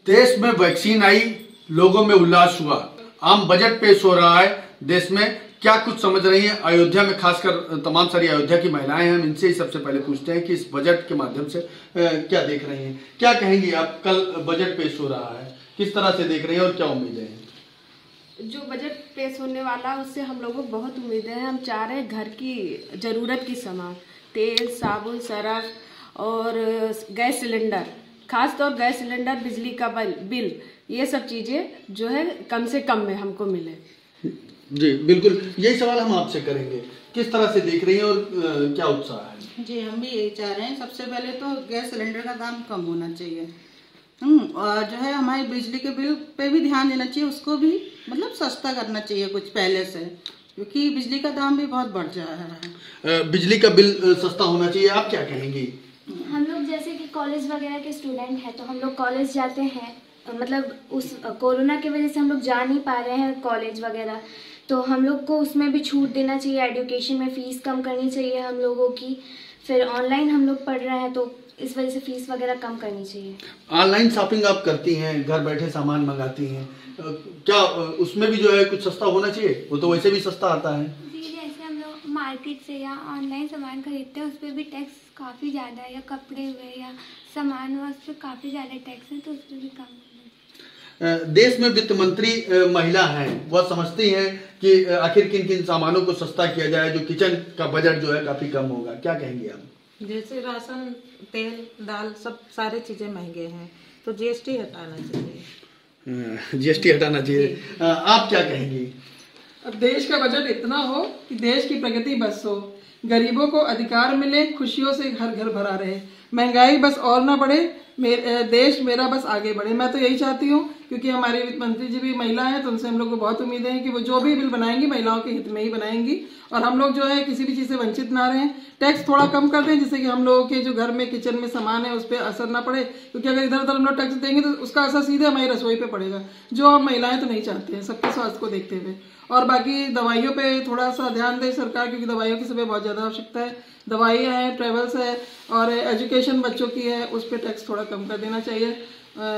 देश में वैक्सीन आई, लोगों में उल्लास हुआ, आम बजट पेश हो रहा है देश में। क्या कुछ समझ रही हैं अयोध्या में, खासकर तमाम सारी अयोध्या की महिलाएं हैं, हम इनसे ही सबसे पहले पूछते हैं कि इस बजट के माध्यम से क्या देख रही हैं, क्या कहेंगी आप? कल बजट पेश हो रहा है, किस तरह से देख रही हैं और क्या उम्मीदें हैं? जो बजट पेश होने वाला है उससे हम लोगों को बहुत उम्मीदें हैं। हम चाह रहे हैं घर की ज़रूरत की सामान, तेल, साबुन, सर्फ और गैस सिलेंडर, खासतौर गैस सिलेंडर, बिजली का बिल, ये सब चीज़ें जो है कम से कम में हमको मिले। जी बिल्कुल, यही सवाल हम आपसे करेंगे, किस तरह से देख रही हैं और क्या उत्साह है? जी हम भी यही चाह रहे हैं। सबसे पहले तो गैस सिलेंडर का दाम कम होना चाहिए, और जो है हमारी बिजली के बिल पे भी ध्यान देना चाहिए, उसको भी मतलब सस्ता करना चाहिए कुछ पहले से, क्योंकि बिजली का दाम भी बहुत बढ़ जा रहा है। बिजली का बिल सस्ता होना चाहिए, आप क्या कहेंगी? हम लोग जैसे कि कॉलेज वगैरह के स्टूडेंट हैं, तो हम लोग कॉलेज जाते हैं, मतलब उस कोरोना की वजह से हम लोग जा नहीं पा रहे हैं कॉलेज वगैरह, तो हम लोग को उसमें भी छूट देना चाहिए। एजुकेशन में फ़ीस कम करनी चाहिए हम लोगों की। फिर ऑनलाइन हम लोग पढ़ रहे हैं तो इस वजह से फ़ीस वगैरह कम करनी चाहिए। ऑनलाइन शॉपिंग आप करती हैं, घर बैठे सामान मंगाती हैं, क्या उसमें भी जो है कुछ सस्ता होना चाहिए? वो तो वैसे भी सस्ता आता है। जी जैसे हम लोग मार्केट से या ऑनलाइन सामान खरीदते हैं उस पर भी टैक्स काफ़ी ज़्यादा है, या कपड़े हुए या सामान हुआ उस पर काफ़ी ज़्यादा टैक्स है, तो उस पर भी कम। देश में वित्त मंत्री महिला हैं, वह समझती हैं कि आखिर किन किन सामानों को सस्ता किया जाए, जो किचन का बजट जो है काफी कम होगा, क्या कहेंगे आप? जैसे राशन, तेल, दाल, सब सारे चीजें महंगे हैं, तो जीएसटी हटाना चाहिए। जीएसटी हटाना चाहिए, आप क्या कहेंगी? अब देश का बजट इतना हो कि देश की प्रगति बस हो, गरीबों को अधिकार मिले, खुशियों से घर घर भरा रहे, महंगाई बस और ना बढ़े, देश मेरा बस आगे बढ़े। मैं तो यही चाहती हूँ, क्योंकि हमारी वित्त मंत्री जी भी महिला हैं, तो उनसे हम लोग को बहुत उम्मीदें हैं कि वो जो भी बिल बनाएंगी महिलाओं के हित में ही बनाएंगी, और हम लोग जो है किसी भी चीज़ से वंचित ना रहें। टैक्स थोड़ा कम कर दें, जिससे कि हम लोगों के जो घर में किचन में सामान है उस पर असर ना पड़े, क्योंकि अगर इधर उधर हम लोग टैक्स देंगे तो उसका असर सीधे हमारी रसोई पे पड़ेगा, जो हम महिलाएं तो नहीं चाहते हैं, सबके स्वास्थ्य को देखते हुए। और बाकी दवाइयों पे थोड़ा सा ध्यान दे सरकार, क्योंकि दवाइयों की समय बहुत ज़्यादा आवश्यकता है। दवाइयाँ हैं, ट्रेवल्स है और एजुकेशन बच्चों की है, उस पर टैक्स थोड़ा कम कर देना चाहिए।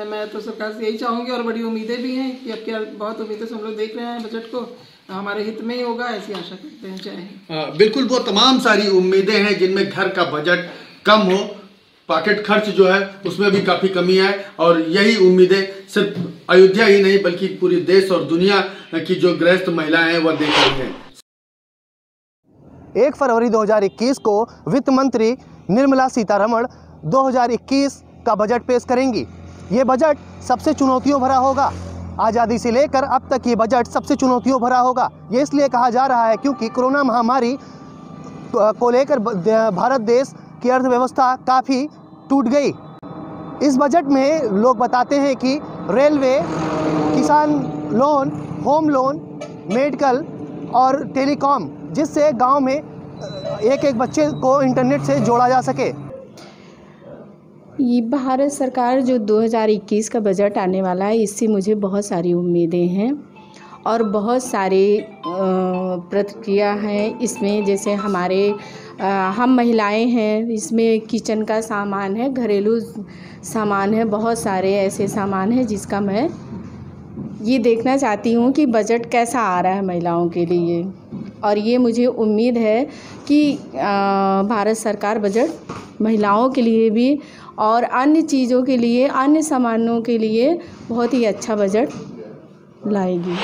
मैं तो सरकार से यही चाहूँगी, और बड़ी उम्मीदें भी हैं कि अब क्या बहुत उम्मीदें से हम लोग देख रहे हैं बजट को, हमारे हित में ही होगा, ऐसी आशा करते हैं। चाहे बिल्कुल, वो तमाम सारी उम्मीदें हैं जिनमें घर का बजट कम हो, पॉकेट खर्च जो है उसमें भी काफी कमी है, और यही उम्मीदें सिर्फ अयोध्या ही नहीं बल्कि पूरी देश और दुनिया की जो गृहस्थ महिलाएं हैं वह देख रही हैं। 1 फरवरी 2021 को वित्त मंत्री निर्मला सीतारमण 2021 का बजट पेश करेंगी। ये बजट सबसे चुनौतियों भरा होगा। आज़ादी से लेकर अब तक ये बजट सबसे चुनौतियों भरा होगा। ये इसलिए कहा जा रहा है क्योंकि कोरोना महामारी को लेकर भारत देश की अर्थव्यवस्था काफ़ी टूट गई। इस बजट में लोग बताते हैं कि रेलवे, किसान लोन, होम लोन, मेडिकल और टेलीकॉम, जिससे गांव में एक एक बच्चे को इंटरनेट से जोड़ा जा सके। ये भारत सरकार जो 2021 का बजट आने वाला है, इससे मुझे बहुत सारी उम्मीदें हैं और बहुत सारे प्रतिक्रिया हैं इसमें। जैसे हमारे हम महिलाएं हैं, इसमें किचन का सामान है, घरेलू सामान है, बहुत सारे ऐसे सामान हैं जिसका मैं ये देखना चाहती हूँ कि बजट कैसा आ रहा है महिलाओं के लिए। और ये मुझे उम्मीद है कि भारत सरकार बजट महिलाओं के लिए भी और अन्य चीज़ों के लिए, अन्य सामानों के लिए बहुत ही अच्छा बजट लाएगी।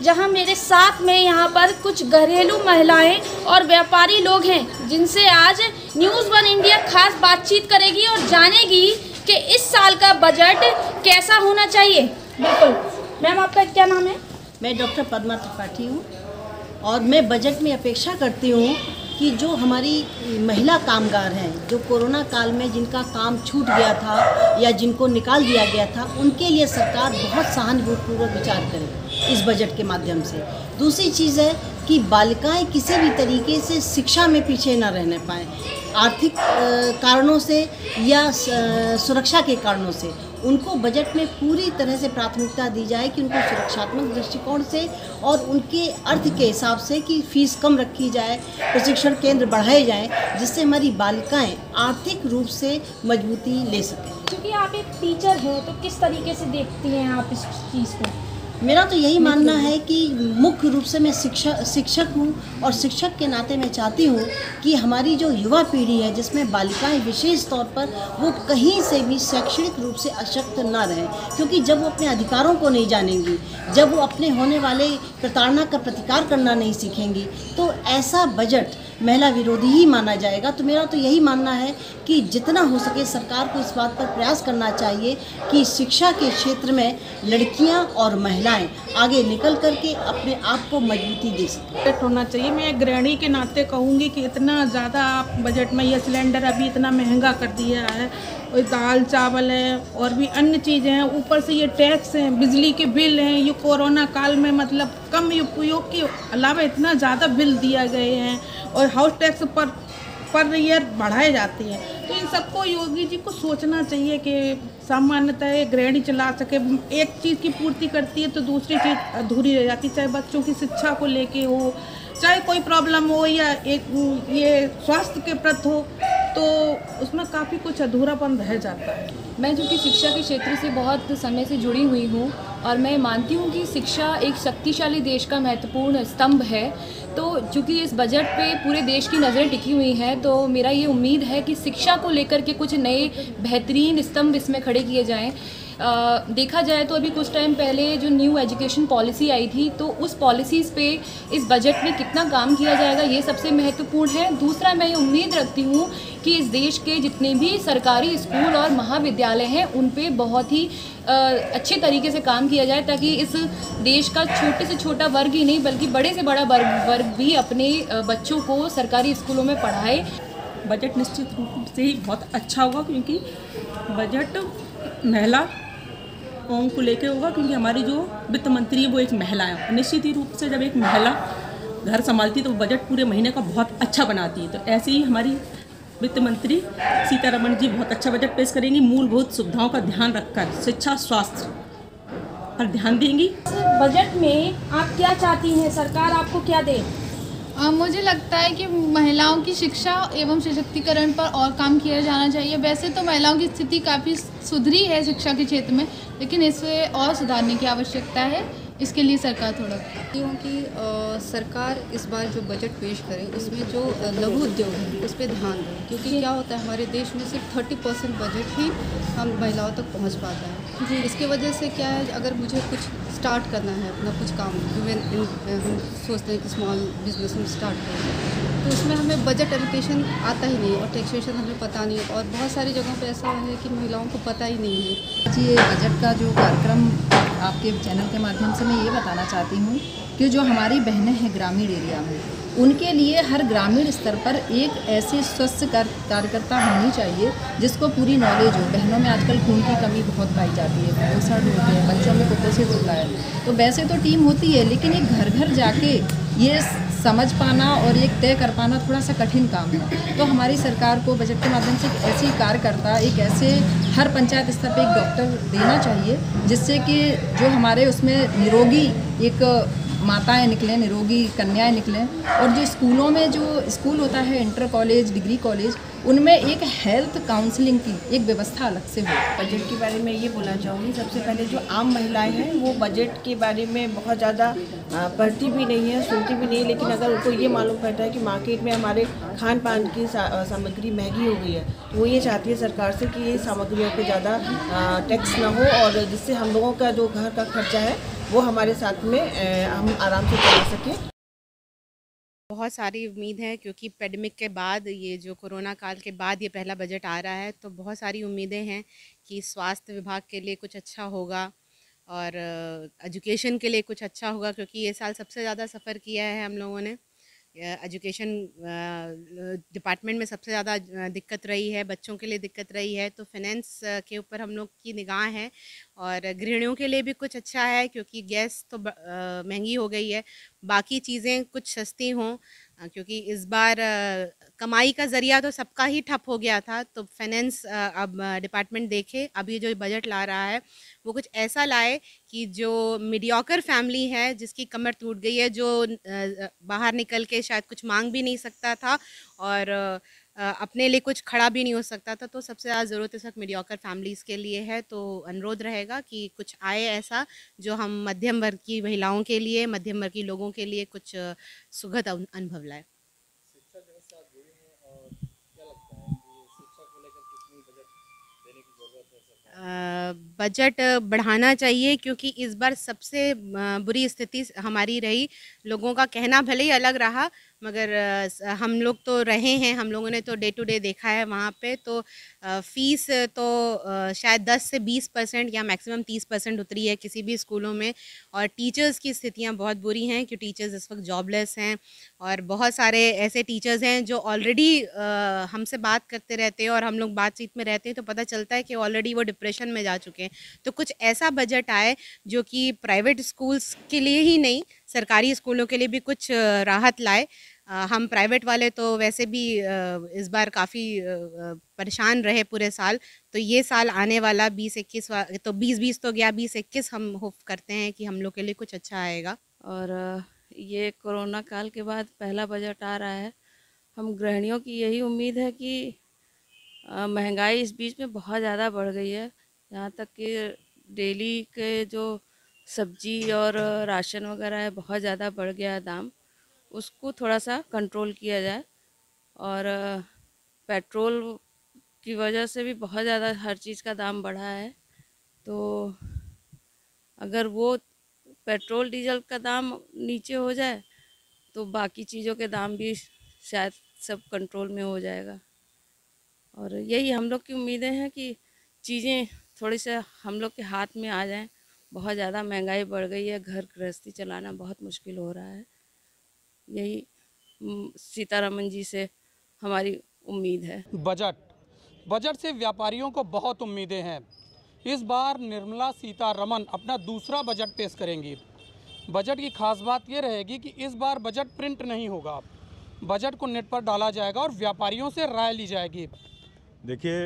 जहां मेरे साथ में यहाँ पर कुछ घरेलू महिलाएं और व्यापारी लोग हैं, जिनसे आज न्यूज़ 1 इंडिया खास बातचीत करेगी और जानेगी कि इस साल का बजट कैसा होना चाहिए। बिल्कुल मैम, आपका क्या नाम है? मैं डॉक्टर पद्मा त्रिपाठी हूँ, और मैं बजट में अपेक्षा करती हूँ कि जो हमारी महिला कामगार हैं, जो कोरोना काल में जिनका काम छूट गया था या जिनको निकाल दिया गया था, उनके लिए सरकार बहुत सहानुभूतिपूर्वक विचार करे इस बजट के माध्यम से। दूसरी चीज़ है कि बालिकाएं किसी भी तरीके से शिक्षा में पीछे न रहने पाएँ, आर्थिक कारणों से या सुरक्षा के कारणों से। उनको बजट में पूरी तरह से प्राथमिकता दी जाए कि उनको सुरक्षात्मक दृष्टिकोण से और उनके अर्थ के हिसाब से कि फीस कम रखी जाए, प्रशिक्षण केंद्र बढ़ाए जाएं, जिससे हमारी बालिकाएं आर्थिक रूप से मजबूती ले सकें। क्योंकि आप एक टीचर हैं तो किस तरीके से देखती हैं आप इस चीज़ को? मेरा तो यही मानना है कि मुख्य रूप से मैं शिक्षक हूँ और शिक्षक के नाते मैं चाहती हूँ कि हमारी जो युवा पीढ़ी है, जिसमें बालिकाएं विशेष तौर पर, वो कहीं से भी शैक्षणिक रूप से अशक्त ना रहें, क्योंकि जब वो अपने अधिकारों को नहीं जानेंगी, जब वो अपने होने वाले प्रताड़ना का प्रतिकार करना नहीं सीखेंगी, तो ऐसा बजट महिला विरोधी ही माना जाएगा। तो मेरा तो यही मानना है कि जितना हो सके सरकार को इस बात पर प्रयास करना चाहिए कि शिक्षा के क्षेत्र में लड़कियां और महिलाएं आगे निकल करके अपने आप को मजबूती दे सकें। बजट होना चाहिए। मैं एक गृहिणी के नाते कहूँगी कि इतना ज़्यादा आप बजट में ये सिलेंडर अभी इतना महंगा कर दिया है, और दाल चावल है और भी अन्य चीज़ें हैं, ऊपर से ये टैक्स हैं, बिजली के बिल हैं, ये कोरोना काल में मतलब कम उपयोग के अलावा इतना ज़्यादा बिल दिया गए हैं, और हाउस टैक्स पर ईयर बढ़ाए जाते हैं। तो इन सबको योगी जी को सोचना चाहिए कि सामान्यतः एक गृहिणी चला सके, एक चीज़ की पूर्ति करती है तो दूसरी चीज़ अधूरी रह जाती है, चाहे बच्चों की शिक्षा को लेके हो, चाहे कोई प्रॉब्लम हो, या एक ये स्वास्थ्य के प्रति हो, तो उसमें काफ़ी कुछ अधूरापन रह जाता है। मैं चूँकि शिक्षा के क्षेत्र से बहुत समय से जुड़ी हुई हूँ और मैं मानती हूँ कि शिक्षा एक शक्तिशाली देश का महत्वपूर्ण स्तंभ है। तो चूँकि इस बजट पे पूरे देश की नज़रें टिकी हुई हैं, तो मेरा ये उम्मीद है कि शिक्षा को लेकर के कुछ नए बेहतरीन स्तंभ इसमें खड़े किए जाएँ। देखा जाए तो अभी कुछ टाइम पहले जो न्यू एजुकेशन पॉलिसी आई थी, तो उस पॉलिसीज़ पे इस बजट में कितना काम किया जाएगा ये सबसे महत्वपूर्ण है। दूसरा, मैं ये उम्मीद रखती हूँ कि इस देश के जितने भी सरकारी स्कूल और महाविद्यालय हैं उन पे बहुत ही अच्छे तरीके से काम किया जाए, ताकि इस देश का छोटे से छोटा वर्ग ही नहीं बल्कि बड़े से बड़ा वर्ग भी अपने बच्चों को सरकारी स्कूलों में पढ़ाए। बजट निश्चित रूप से ही बहुत अच्छा होगा, क्योंकि बजट महिला को लेके होगा, क्योंकि हमारी जो वित्त मंत्री है वो एक महिला है। निश्चित ही रूप से जब एक महिला घर संभालती है तो बजट पूरे महीने का बहुत अच्छा बनाती है। तो ऐसे ही हमारी वित्त मंत्री सीतारमण जी बहुत अच्छा बजट पेश करेंगी, मूलभूत सुविधाओं का ध्यान रखकर शिक्षा स्वास्थ्य पर ध्यान देंगी। बजट में आप क्या चाहती हैं, सरकार आपको क्या दे? मुझे लगता है कि महिलाओं की शिक्षा एवं सशक्तिकरण पर और काम किया जाना चाहिए। वैसे तो महिलाओं की स्थिति काफ़ी सुधरी है शिक्षा के क्षेत्र में, लेकिन इसे और सुधारने की आवश्यकता है। इसके लिए सरकार थोड़ा क्योंकि सरकार इस बार जो बजट पेश करे उसमें जो लघु उद्योग है उस पर ध्यान दें, क्योंकि क्या होता है हमारे देश में सिर्फ 30% बजट ही हम महिलाओं तक पहुंच पाता है जी। इसके वजह से क्या है, अगर मुझे कुछ स्टार्ट करना है अपना कुछ काम, हम सोचते हैं कि स्मॉल बिजनेस में स्टार्ट करें, तो उसमें हमें बजट एलोकेशन आता ही नहीं और टैक्सेशन हमें पता नहीं है, और बहुत सारी जगहों पे ऐसा है कि महिलाओं को पता ही नहीं है। जी, ये बजट का जो कार्यक्रम आपके चैनल के माध्यम से मैं ये बताना चाहती हूँ कि जो हमारी बहनें हैं ग्रामीण एरिया में, उनके लिए हर ग्रामीण स्तर पर एक ऐसी स्वस्थ कार्यकर्ता होनी चाहिए जिसको पूरी नॉलेज हो। बहनों में आजकल खून की कमी बहुत पाई जाती है, कुपोषण होते हैं, बच्चों में कुपोषित होता है। तो वैसे तो टीम होती है, लेकिन एक घर घर जाके ये समझ पाना और एक तय कर पाना थोड़ा सा कठिन काम है। तो हमारी सरकार को बजट के माध्यम से एक ऐसी कार्यकर्ता, एक ऐसे हर पंचायत स्तर पे एक डॉक्टर देना चाहिए, जिससे कि जो हमारे उसमें निरोगी एक माताएं निकलें, निरोगी कन्याएं निकलें, और जो स्कूलों में जो स्कूल होता है इंटर कॉलेज, डिग्री कॉलेज, उनमें एक हेल्थ काउंसलिंग की एक व्यवस्था अलग से हो। बजट के बारे में ये बोलना चाहूँगी, सबसे पहले जो आम महिलाएं हैं वो बजट के बारे में बहुत ज़्यादा पढ़ती भी नहीं है, सुनती भी नहीं, लेकिन अगर उनको ये मालूम पड़ता है कि मार्केट में हमारे खान पान की सामग्री महंगी हो गई है, तो वो ये चाहती है सरकार से कि ये सामग्रियों पर ज़्यादा टैक्स ना हो, और जिससे हम लोगों का जो घर का खर्चा है वो हमारे साथ में हम आराम से चला सकें। बहुत सारी उम्मीद है, क्योंकि पेंडेमिक के बाद, ये जो कोरोना काल के बाद ये पहला बजट आ रहा है, तो बहुत सारी उम्मीदें हैं कि स्वास्थ्य विभाग के लिए कुछ अच्छा होगा और एजुकेशन के लिए कुछ अच्छा होगा, क्योंकि ये साल सबसे ज़्यादा सफ़र किया है हम लोगों ने। एजुकेशन डिपार्टमेंट में सबसे ज़्यादा दिक्कत रही है, बच्चों के लिए दिक्कत रही है, तो फाइनेंस के ऊपर हम लोग की निगाह है। और गृहिणियों के लिए भी कुछ अच्छा है, क्योंकि गैस तो महंगी हो गई है, बाकी चीज़ें कुछ सस्ती हों, क्योंकि इस बार कमाई का ज़रिया तो सबका ही ठप हो गया था। तो फाइनेंस अब डिपार्टमेंट देखे, अब ये जो बजट ला रहा है वो कुछ ऐसा लाए कि जो मीडियोकर फैमिली है, जिसकी कमर टूट गई है, जो बाहर निकल के शायद कुछ मांग भी नहीं सकता था, और अपने लिए कुछ खड़ा भी नहीं हो सकता था। तो सबसे ज़्यादा ज़रूरत इस वक्त मीडियोकर फैमिलीज़ के लिए है। तो अनुरोध रहेगा कि कुछ आए ऐसा जो हम मध्यम वर्ग की महिलाओं के लिए, मध्यम वर्ग के लोगों के लिए कुछ सुखद अनुभव लाए। बजट बढ़ाना चाहिए, क्योंकि इस बार सबसे बुरी स्थिति हमारी रही। लोगों का कहना भले ही अलग रहा, मगर हम लोग तो रहे हैं, हम लोगों ने तो डे टू डे देखा है वहाँ पे। तो फ़ीस तो शायद 10 से 20% या मैक्सिमम 30% उतरी है किसी भी स्कूलों में। और टीचर्स की स्थितियाँ बहुत बुरी हैं, क्योंकि टीचर्स इस वक्त जॉबलेस हैं। और बहुत सारे ऐसे टीचर्स हैं जो ऑलरेडी हमसे बात करते रहते हैं, और हम लोग बातचीत में रहते हैं तो पता चलता है कि ऑलरेडी वो डिप्रेशन में जा चुके हैं। तो कुछ ऐसा बजट आए जो कि प्राइवेट स्कूल्स के लिए ही नहीं, सरकारी स्कूलों के लिए भी कुछ राहत लाए। हम प्राइवेट वाले तो वैसे भी इस बार काफ़ी परेशान रहे पूरे साल। तो ये साल आने वाला 20-21 तो 20-20 तो गया, 20-21 हम होप करते हैं कि हम लोग के लिए कुछ अच्छा आएगा। और ये कोरोना काल के बाद पहला बजट आ रहा है। हम गृहिणियों की यही उम्मीद है कि महंगाई इस बीच में बहुत ज़्यादा बढ़ गई है, यहाँ तक कि डेली के जो सब्जी और राशन वगैरह है बहुत ज़्यादा बढ़ गया है दाम, उसको थोड़ा सा कंट्रोल किया जाए। और पेट्रोल की वजह से भी बहुत ज़्यादा हर चीज़ का दाम बढ़ा है। तो अगर वो पेट्रोल डीजल का दाम नीचे हो जाए तो बाकी चीज़ों के दाम भी शायद सब कंट्रोल में हो जाएगा। और यही हम लोग की उम्मीदें हैं कि चीज़ें थोड़ी से हम लोग के हाथ में आ जाएं। बहुत ज़्यादा महंगाई बढ़ गई है, घर गृहस्थी चलाना बहुत मुश्किल हो रहा है। यही सीतारमन जी से हमारी उम्मीद है। बजट से व्यापारियों को बहुत उम्मीदें हैं। इस बार निर्मला सीतारमन अपना दूसरा बजट पेश करेंगी। बजट की खास बात ये रहेगी कि इस बार बजट प्रिंट नहीं होगा, बजट को नेट पर डाला जाएगा और व्यापारियों से राय ली जाएगी। देखिए,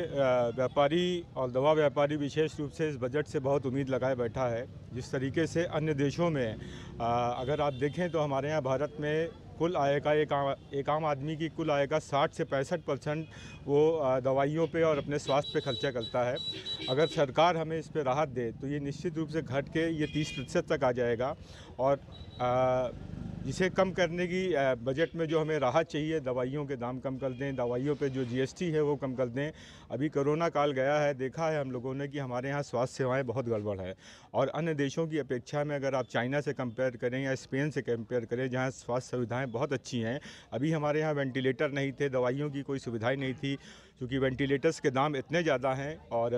व्यापारी और दवा व्यापारी विशेष रूप से इस बजट से बहुत उम्मीद लगाए बैठा है। जिस तरीके से अन्य देशों में अगर आप देखें तो हमारे यहाँ भारत में कुल आय का एक आम आदमी की कुल आय का 60 से 65% वो दवाइयों पे और अपने स्वास्थ्य पे खर्चा करता है। अगर सरकार हमें इस पे राहत दे तो ये निश्चित रूप से घट के ये 30% तक आ जाएगा। और जिसे कम करने की बजट में जो हमें राहत चाहिए, दवाइयों के दाम कम कर दें, दवाइयों पे जो जीएसटी है वो कम कर दें। अभी कोरोना काल गया है, देखा है हम लोगों ने कि हमारे यहाँ स्वास्थ्य सेवाएं बहुत गड़बड़ है। और अन्य देशों की अपेक्षा में अगर आप चाइना से कंपेयर करें या स्पेन से कंपेयर करें, जहाँ स्वास्थ्य सुविधाएँ बहुत अच्छी हैं, अभी हमारे यहाँ वेंटिलेटर नहीं थे, दवाइयों की कोई सुविधाएँ नहीं थी, क्योंकि वेंटिलेटर्स के दाम इतने ज़्यादा हैं और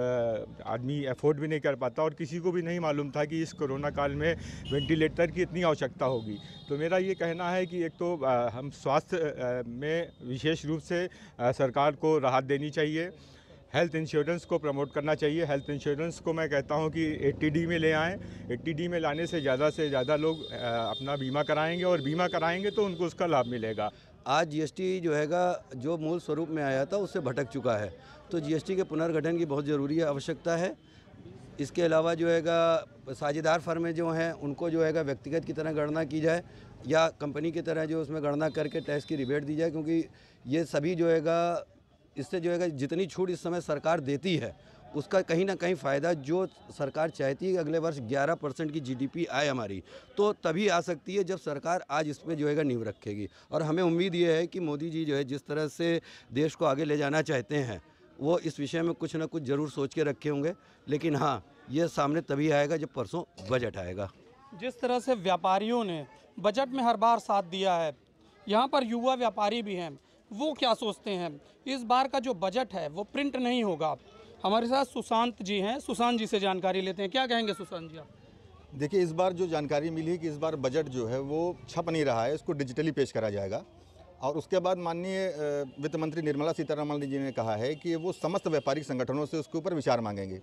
आदमी अफोर्ड भी नहीं कर पाता। और किसी को भी नहीं मालूम था कि इस कोरोना काल में वेंटिलेटर की इतनी आवश्यकता होगी। तो मेरा ये कहना है कि एक तो हम स्वास्थ्य में विशेष रूप से सरकार को राहत देनी चाहिए। हेल्थ इंश्योरेंस को प्रमोट करना चाहिए। हेल्थ इंश्योरेंस को मैं कहता हूँ कि 80D में ले आएँ। 80D में लाने से ज़्यादा लोग अपना बीमा कराएंगे, और बीमा कराएंगे तो उनको उसका लाभ मिलेगा। आज जीएसटी जो हैगा जो मूल स्वरूप में आया था उससे भटक चुका है, तो जीएसटी के पुनर्गठन की बहुत ज़रूरी आवश्यकता है। इसके अलावा जो हैगा साझेदार फर्में जो हैं उनको जो हैगा व्यक्तिगत की तरह गणना की जाए या कंपनी की तरह जो उसमें गणना करके टैक्स की रिबेट दी जाए, क्योंकि ये सभी जो हैगा इससे जो हैगा जितनी छूट इस समय सरकार देती है उसका कहीं ना कहीं फ़ायदा जो सरकार चाहती है कि अगले वर्ष 11% की जीडीपी आए हमारी, तो तभी आ सकती है जब सरकार आज इस पर जो है नींव रखेगी। और हमें उम्मीद ये है कि मोदी जी जो है जिस तरह से देश को आगे ले जाना चाहते हैं वो इस विषय में कुछ ना कुछ ज़रूर सोच के रखे होंगे। लेकिन हाँ, ये सामने तभी आएगा जब परसों बजट आएगा। जिस तरह से व्यापारियों ने बजट में हर बार साथ दिया है, यहाँ पर युवा व्यापारी भी हैं, वो क्या सोचते हैं इस बार का जो बजट है वो प्रिंट नहीं होगा। हमारे साथ सुशांत जी हैं, सुशांत जी से जानकारी लेते हैं। क्या कहेंगे सुशांत जी आप? देखिए, इस बार जो जानकारी मिली है कि इस बार बजट जो है वो छप नहीं रहा है, इसको डिजिटली पेश करा जाएगा। और उसके बाद माननीय वित्त मंत्री निर्मला सीतारमण जी ने कहा है कि वो समस्त व्यापारिक संगठनों से उसके ऊपर विचार मांगेंगे।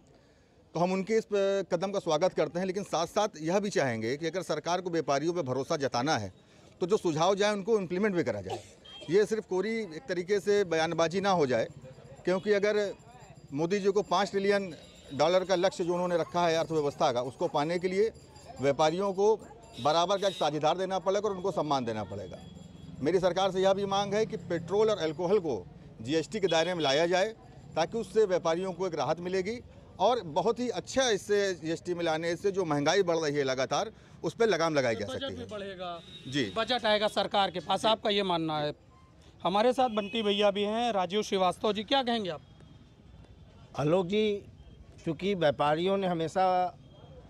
तो हम उनके इस कदम का स्वागत करते हैं, लेकिन साथ साथ यह भी चाहेंगे कि अगर सरकार को व्यापारियों पर भरोसा जताना है तो जो सुझाव जाए उनको इम्प्लीमेंट भी करा जाए। ये सिर्फ कोरी एक तरीके से बयानबाजी ना हो जाए, क्योंकि अगर मोदी जी को $5 ट्रिलियन का लक्ष्य जो उन्होंने रखा है अर्थव्यवस्था का, उसको पाने के लिए व्यापारियों को बराबर का एक साझेदार देना पड़ेगा और उनको सम्मान देना पड़ेगा। मेरी सरकार से यह भी मांग है कि पेट्रोल और अल्कोहल को जीएसटी के दायरे में लाया जाए, ताकि उससे व्यापारियों को एक राहत मिलेगी। और बहुत ही अच्छा इससे जीएसटी में लाने से जो महंगाई बढ़ रही है लगातार, उस पर लगाम लगाई जा सकती है। बढ़ेगा जी, बजट आएगा सरकार के पास, आपका ये मानना है। हमारे साथ बंटी भैया भी हैं, राजीव श्रीवास्तव जी, क्या कहेंगे आप? आलोक जी, चूँकि व्यापारियों ने हमेशा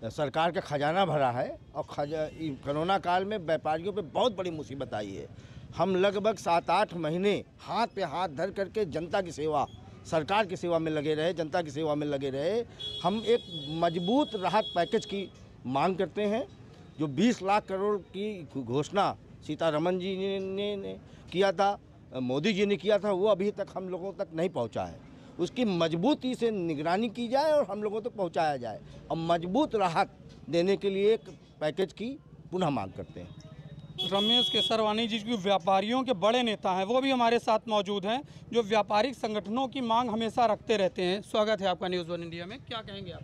सरकार का खजाना भरा है और कोरोना काल में व्यापारियों पे बहुत बड़ी मुसीबत आई है। हम लगभग 7-8 महीने हाथ पे हाथ धर करके जनता की सेवा, सरकार की सेवा में लगे रहे, जनता की सेवा में लगे रहे। हम एक मजबूत राहत पैकेज की मांग करते हैं। जो 20 लाख करोड़ की घोषणा सीतारमण जी ने किया था, मोदी जी ने किया था, वो अभी तक हम लोगों तक नहीं पहुंचा है। उसकी मजबूती से निगरानी की जाए और हम लोगों तक पहुंचाया जाए, और मजबूत राहत देने के लिए एक पैकेज की पुनः मांग करते हैं। रमेश केसरवानी जी जो व्यापारियों के बड़े नेता हैं, वो भी हमारे साथ मौजूद हैं, जो व्यापारिक संगठनों की मांग हमेशा रखते रहते हैं। स्वागत है आपका न्यूज़ 1 इंडिया में, क्या कहेंगे आप?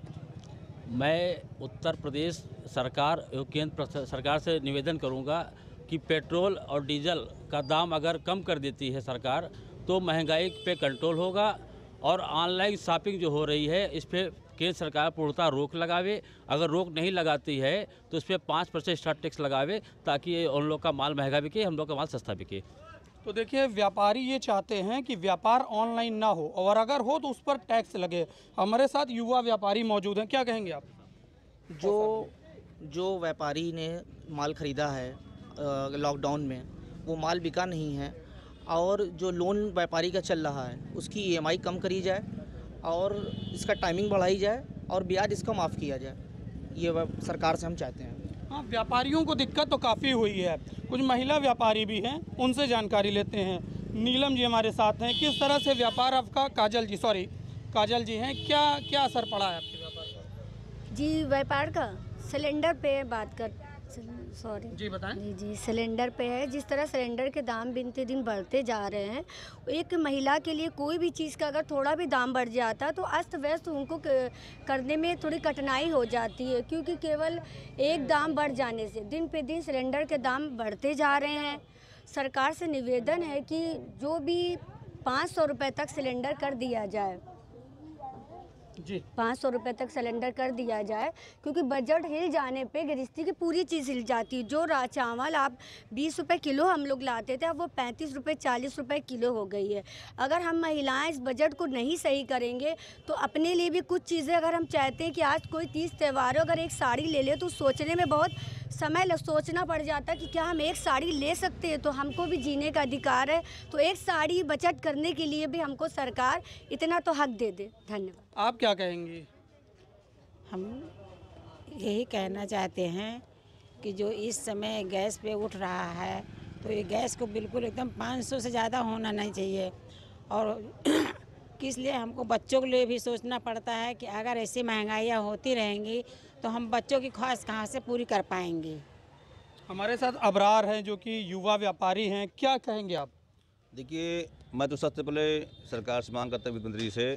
मैं उत्तर प्रदेश सरकार एवं केंद्र सरकार से निवेदन करूंगा कि पेट्रोल और डीजल का दाम अगर कम कर देती है सरकार, तो महंगाई पे कंट्रोल होगा। और ऑनलाइन शॉपिंग जो हो रही है, इस पर केंद्र सरकार पूर्णतः रोक लगावे। अगर रोक नहीं लगाती है तो इस पर 5% स्टार्ट टैक्स लगावे, ताकि उन लोग का माल महंगा बिके, हम लोग का माल सस्ता बिके। तो देखिए, व्यापारी ये चाहते हैं कि व्यापार ऑनलाइन ना हो, और अगर हो तो उस पर टैक्स लगे। हमारे साथ युवा व्यापारी मौजूद हैं, क्या कहेंगे आप? जो व्यापारी ने माल ख़रीदा है लॉकडाउन में, वो माल बिका नहीं है, और जो लोन व्यापारी का चल रहा है उसकी EMI कम करी जाए, और इसका टाइमिंग बढ़ाई जाए, और ब्याज इसका माफ़ किया जाए। ये सरकार से हम चाहते हैं। हाँ, व्यापारियों को दिक्कत तो काफ़ी हुई है। कुछ महिला व्यापारी भी हैं, उनसे जानकारी लेते हैं। नीलम जी हमारे साथ हैं। किस तरह से व्यापार आपका? काजल जी हैं, क्या असर पड़ा है आपके व्यापार पर? जी, व्यापार का सिलेंडर पे बात कर, सॉरी जी बताएं। जी, सिलेंडर पे है। जिस तरह सिलेंडर के दाम दिन पे दिन बढ़ते जा रहे हैं, एक महिला के लिए कोई भी चीज़ का अगर थोड़ा भी दाम बढ़ जाता तो अस्त व्यस्त उनको करने में थोड़ी कठिनाई हो जाती है, क्योंकि केवल एक दाम बढ़ जाने से दिन पे दिन सिलेंडर के दाम बढ़ते जा रहे हैं। सरकार से निवेदन है कि जो भी 500 रुपये तक सिलेंडर कर दिया जाए, जी 500 रुपये तक सिलेंडर कर दिया जाए, क्योंकि बजट हिल जाने पे गृहस्थी की पूरी चीज़ हिल जाती है। जो चावल आप 20 रुपये किलो हम लोग लाते थे, अब वो 35 रुपये 40 रुपये किलो हो गई है। अगर हम महिलाएं इस बजट को नहीं सही करेंगे तो अपने लिए भी कुछ चीज़ें, अगर हम चाहते हैं कि आज कोई 30 त्यौहार हो, अगर एक साड़ी ले ले तो सोचने में बहुत समय सोचना पड़ जाता है कि क्या हम एक साड़ी ले सकते हैं। तो हमको भी जीने का अधिकार है, तो एक साड़ी बचत करने के लिए भी हमको सरकार इतना तो हक दे दे। धन्यवाद। आप क्या कहेंगी? हम यही कहना चाहते हैं कि जो इस समय गैस पे उठ रहा है, तो ये गैस को बिल्कुल एकदम 500 से ज़्यादा होना नहीं चाहिए। और किस लिए हमको बच्चों के लिए भी सोचना पड़ता है कि अगर ऐसी महंगाइयाँ होती रहेंगी तो हम बच्चों की ख्वाहिश कहाँ से पूरी कर पाएंगे। हमारे साथ अबरार हैं, जो कि युवा व्यापारी हैं, क्या कहेंगे आप? देखिए, मैं तो सबसे पहले सरकार से मांग करता हूँ, वित्त मंत्री से,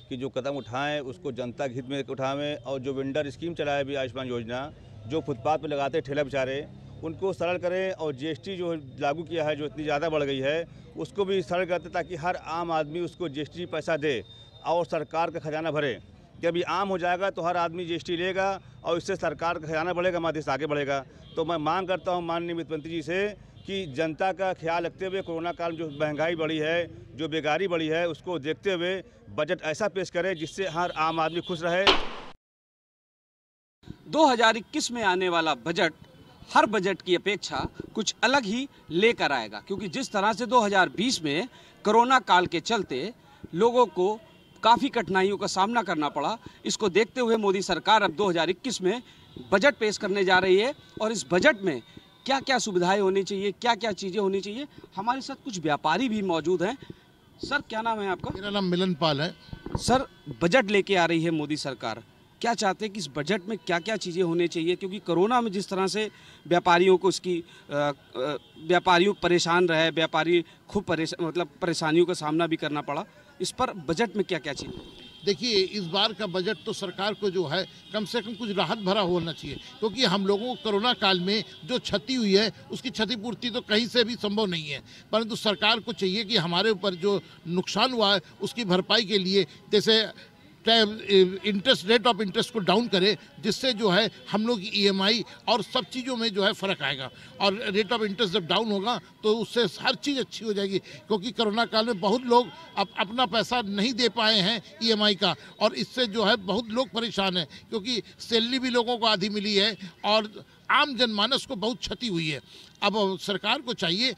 कि जो कदम उठाएं उसको जनता के हित में उठाएं, और जो वेंडर स्कीम चलाए भी आयुष्मान योजना, जो फुटपाथ पर लगाते ठेला बेचारे, उनको सरल करें। और GST जो लागू किया है, जो इतनी ज़्यादा बढ़ गई है, उसको भी सरल करते, ताकि हर आम आदमी उसको GST पैसा दे और सरकार का खजाना भरे। जब ये आम हो जाएगा तो हर आदमी GST लेगा और इससे सरकार का खजाना बढ़ेगा, हमारा देश आगे बढ़ेगा। तो मैं मांग करता हूँ माननीय वित्त मंत्री जी से कि जनता का ख्याल रखते हुए, कोरोना काल में जो महंगाई बढ़ी है, जो बेकारी बढ़ी है, उसको देखते हुए बजट ऐसा पेश करें जिससे हर आम आदमी खुश रहे। 2021 में आने वाला बजट हर बजट की अपेक्षा कुछ अलग ही लेकर आएगा, क्योंकि जिस तरह से 2020 में कोरोना काल के चलते लोगों को काफ़ी कठिनाइयों का सामना करना पड़ा, इसको देखते हुए मोदी सरकार अब 2021 में बजट पेश करने जा रही है। और इस बजट में क्या क्या सुविधाएं होनी चाहिए, क्या क्या चीज़ें होनी चाहिए, हमारे साथ कुछ व्यापारी भी मौजूद हैं। सर, क्या नाम है आपका? मेरा नाम मिलन पाल है। सर, बजट लेके आ रही है मोदी सरकार, क्या चाहते हैं कि इस बजट में क्या क्या चीज़ें होनी चाहिए, क्योंकि कोरोना में जिस तरह से व्यापारियों को व्यापारियों परेशान रहे, व्यापारी खूब परेशानियों का सामना भी करना पड़ा, इस पर बजट में क्या क्या चीज़ें? देखिए, इस बार का बजट तो सरकार को जो है कम से कम कुछ राहत भरा होना चाहिए, क्योंकि हम लोगों को कोरोना काल में जो क्षति हुई है उसकी क्षतिपूर्ति तो कहीं से भी संभव नहीं है, परंतु सरकार को चाहिए कि हमारे ऊपर जो नुकसान हुआ है उसकी भरपाई के लिए जैसे इंटरेस्ट रेट ऑफ इंटरेस्ट को डाउन करे, जिससे जो है हम लोग EMI और सब चीज़ों में जो है फ़र्क आएगा। और रेट ऑफ इंटरेस्ट जब डाउन होगा तो उससे हर चीज़ अच्छी हो जाएगी, क्योंकि कोरोना काल में बहुत लोग अपना पैसा नहीं दे पाए हैं EMI का, और इससे जो है बहुत लोग परेशान हैं, क्योंकि सैलरी भी लोगों को आधी मिली है और आम जनमानस को बहुत क्षति हुई है। अब सरकार को चाहिए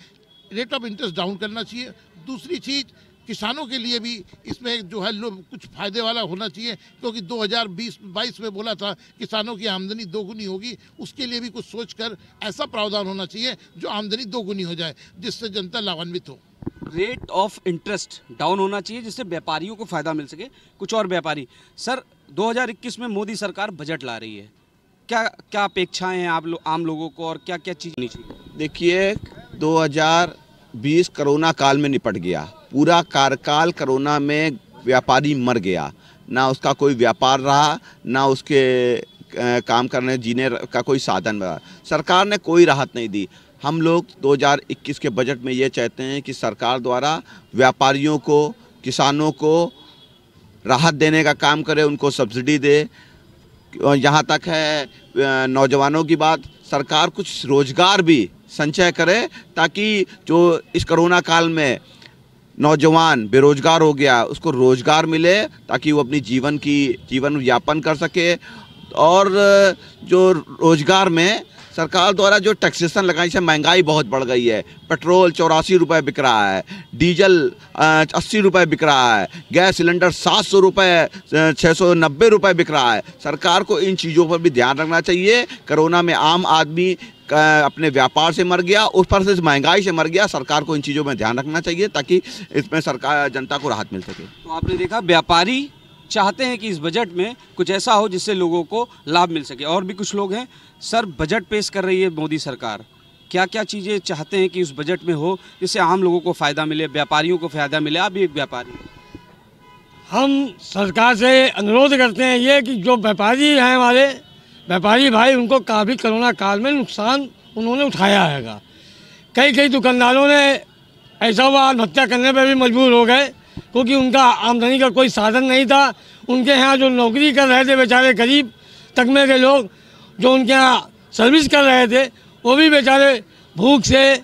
रेट ऑफ इंटरेस्ट डाउन करना चाहिए। दूसरी चीज़, किसानों के लिए भी इसमें जो है कुछ फ़ायदे वाला होना चाहिए, क्योंकि 2020-22 में बोला था किसानों की आमदनी दोगुनी होगी, उसके लिए भी कुछ सोचकर ऐसा प्रावधान होना चाहिए जो आमदनी दोगुनी हो जाए, जिससे जनता लाभान्वित हो। रेट ऑफ इंटरेस्ट डाउन होना चाहिए जिससे व्यापारियों को फ़ायदा मिल सके। कुछ और व्यापारी, सर 2021 में मोदी सरकार बजट ला रही है, क्या क्या अपेक्षाएँ हैं आम लोगों को, और क्या क्या चीज़ होनी चाहिए? देखिए, 2020 कोरोना काल में निपट गया, पूरा कार्यकाल कोरोना में व्यापारी मर गया, ना उसका कोई व्यापार रहा, ना उसके काम करने जीने का कोई साधन रहा। सरकार ने कोई राहत नहीं दी। हम लोग 2021 के बजट में ये चाहते हैं कि सरकार द्वारा व्यापारियों को, किसानों को राहत देने का काम करे, उनको सब्सिडी दे। यहाँ तक है नौजवानों की बात, सरकार कुछ रोजगार भी संचय करे, ताकि जो इस कोरोना काल में नौजवान बेरोजगार हो गया उसको रोजगार मिले, ताकि वो अपनी जीवन यापन कर सके। और जो रोजगार में सरकार द्वारा जो टैक्सेशन लगाई से महंगाई बहुत बढ़ गई है। पेट्रोल 84 रुपये बिक रहा है, डीजल 80 रुपये बिक रहा है, गैस सिलेंडर 700 रुपये 690 रुपये बिक रहा है। सरकार को इन चीज़ों पर भी ध्यान रखना चाहिए। कोरोना में आम आदमी अपने व्यापार से मर गया, उस पर से महंगाई से मर गया। सरकार को इन चीज़ों में ध्यान रखना चाहिए ताकि इसमें सरकार जनता को राहत मिल सके। तो आपने देखा, व्यापारी चाहते हैं कि इस बजट में कुछ ऐसा हो जिससे लोगों को लाभ मिल सके। और भी कुछ लोग हैं। सर, बजट पेश कर रही है मोदी सरकार, क्या क्या चीज़ें चाहते हैं कि उस बजट में हो जिससे आम लोगों को फ़ायदा मिले, व्यापारियों को फ़ायदा मिले? आप भी एक व्यापारी। हम सरकार से अनुरोध करते हैं ये कि जो व्यापारी हैं, हमारे व्यापारी भाई, उनको काफ़ी कोरोना काल में नुकसान उन्होंने उठाया हैगा। कई दुकानदारों ने ऐसा हुआ आत्महत्या करने पर भी मजबूर हो गए, क्योंकि उनका आमदनी का कोई साधन नहीं था। उनके यहाँ जो नौकरी कर रहे थे बेचारे गरीब तबके के लोग, जो उनके यहाँ सर्विस कर रहे थे, वो भी बेचारे भूख से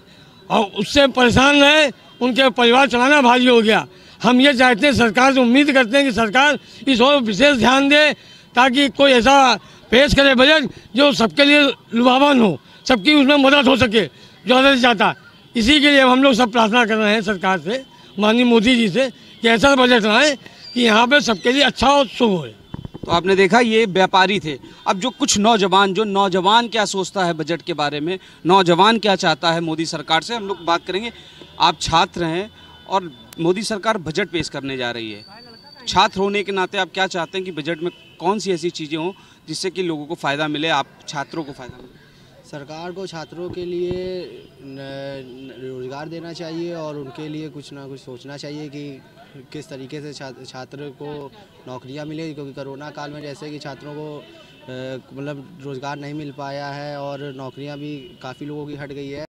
और उससे परेशान रहे, उनके परिवार चलाना भारी हो गया। हम ये चाहते हैं, सरकार से उम्मीद करते हैं कि सरकार इस ओर विशेष ध्यान दे, ताकि कोई ऐसा पेश करे बजट जो सबके लिए लुभावन हो, सबकी उसमें मदद हो सके ज़्यादा से ज़्यादा। इसी के लिए हम लोग सब प्रार्थना कर रहे हैं सरकार से, माननीय मोदी जी से, कि ऐसा बजट लाएं कि यहाँ पे सबके लिए अच्छा और शुभ हो। तो आपने देखा, ये व्यापारी थे। अब जो कुछ नौजवान क्या सोचता है बजट के बारे में, नौजवान क्या चाहता है मोदी सरकार से, हम लोग बात करेंगे। आप छात्र हैं और मोदी सरकार बजट पेश करने जा रही है। छात्र होने के नाते आप क्या चाहते हैं कि बजट में कौन सी ऐसी चीज़ें हों जिससे कि लोगों को फ़ायदा मिले, आप छात्रों को फ़ायदा मिले? सरकार को छात्रों के लिए रोज़गार देना चाहिए और उनके लिए कुछ ना कुछ सोचना चाहिए कि किस तरीके से छात्र को नौकरियां मिले, क्योंकि कोरोना काल में जैसे कि छात्रों को मतलब रोज़गार नहीं मिल पाया है और नौकरियां भी काफ़ी लोगों की हट गई है।